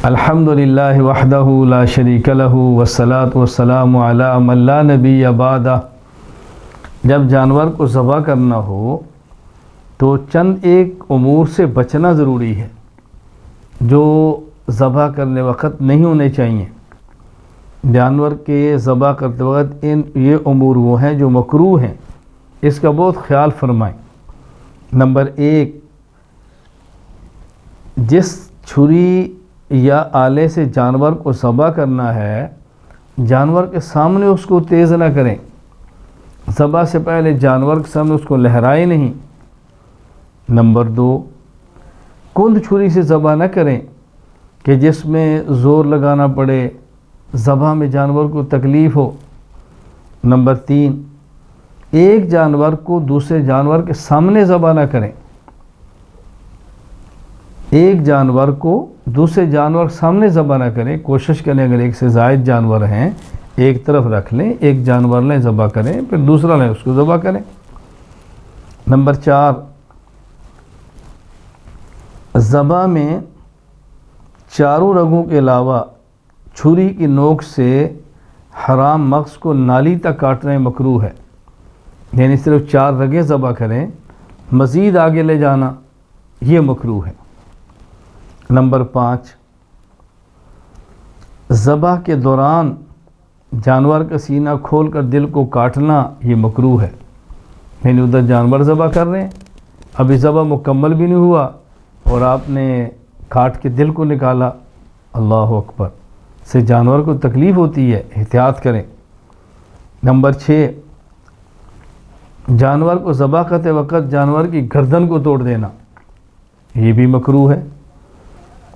الحمدللہ وحدہ لا شریک لہ والصلاۃ والسلام علی من لا نبی بعدہ۔ جب جانور کو ذبح کرنا ہو تو چند ایک امور سے بچنا ضروری ہے جو ذبح کرنے وقت نہیں ہونے چاہیے۔ جانور کے ذبح کرتے وقت یہ امور وہ ہیں جو مکروہ ہیں، اس کا بہت خیال فرمائیں۔ نمبر 1، جس چھری یا آلے سے جانور کو ذبح کرنا ہے جانور کے سامنے اس کو تیز نہ کریں، ذبح سے پہلے جانور کے سامنے اس کو لہرائیں نہیں۔ نمبر 2، کند چھری سے ذبح نہ کریں کہ جس میں زور لگانا پڑے، ذبح میں جانور کو تکلیف ہو۔ نمبر 3، ایک جانور کو دوسرے جانور کے سامنے ذبح نہ کریں، ایک جانور کو دوسرے جانور سامنے ذبح نہ کریں، کوشش کریں اگر ایک سے زائد جانور ہیں ایک طرف رکھ لیں، ایک جانور لیں ذبح کریں پھر دوسرا لیں اس کو ذبح کریں۔ نمبر 4، ذبح میں چاروں رگوں کے علاوہ چھری کی نوک سے حرام مغز کو نالی تک کاٹنا مکروہ ہے، یعنی صرف 4 رگیں ذبح کریں، مزید آگے لے جانا یہ مکروہ ہے۔ نمبر 5، ذبح کے دوران جانور کا سینہ کھول کر دل کو کاٹنا یہ مکروہ ہے، یعنی ادھر جانور ذبح کر رہے ہیں ابھی ذبح مکمل بھی نہیں ہوا اور آپ نے کاٹ کے دل کو نکالا، اللہ اکبر، سے جانور کو تکلیف ہوتی ہے، احتیاط کریں۔ نمبر 6، جانور کو ذبح کرتے وقت جانور کی گردن کو توڑ دینا یہ بھی مکروہ ہے۔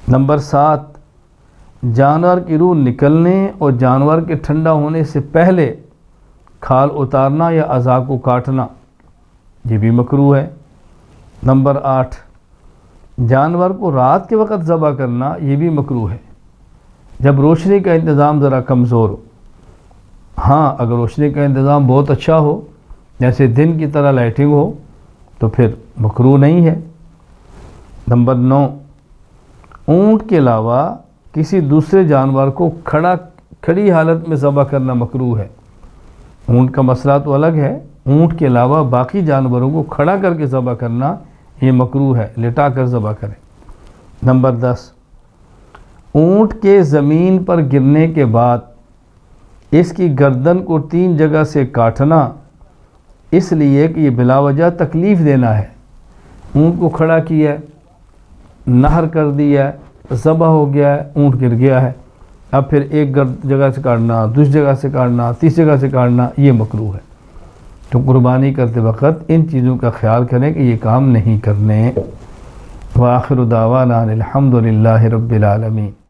نمبر 7، جانور کی روح نکلنے اور جانور کے ٹھنڈا ہونے سے پہلے کھال اتارنا یا اعضاء کو کاٹنا یہ بھی مکروہ ہے۔ نمبر 8، جانور کو رات کے وقت ذبح کرنا یہ بھی مکروہ ہے جب روشنی کا انتظام ذرا کمزور ہو۔ ہاں اگر روشنی کا انتظام بہت اچھا ہو جیسے دن کی طرح لائٹنگ ہو تو پھر مکروہ نہیں ہے۔ نمبر 9، اونٹ کے علاوہ کسی دوسرے جانور کو کھڑی حالت میں ذبح کرنا مکروہ ہے۔ اونٹ کا مسئلہ تو الگ ہے، اونٹ کے علاوہ باقی جانوروں کو کھڑا کر کے ذبح کرنا یہ مکروہ ہے، لٹا کر ذبح کریں۔ نمبر 10، اونٹ کے زمین پر گرنے کے بعد اس کی گردن کو 3 جگہ سے کاٹنا اس لیے کہ یہ بلا وجہ تکلیف دینا ہے۔ اونٹ کو کھڑا کیا ہے، نہر کر دیا ہے، ذبح ہو گیا ہے، اونٹ گر گیا ہے، اب پھر ایک جگہ سے کاٹنا، دوسری جگہ سے کاٹنا، تیسری جگہ سے کاٹنا یہ مکروہ ہے۔ تو قربانی کرتے وقت ان چیزوں کا خیال کریں کہ یہ کام نہیں کرنے۔ وآخر دعوانا الحمدللہ رب العالمین۔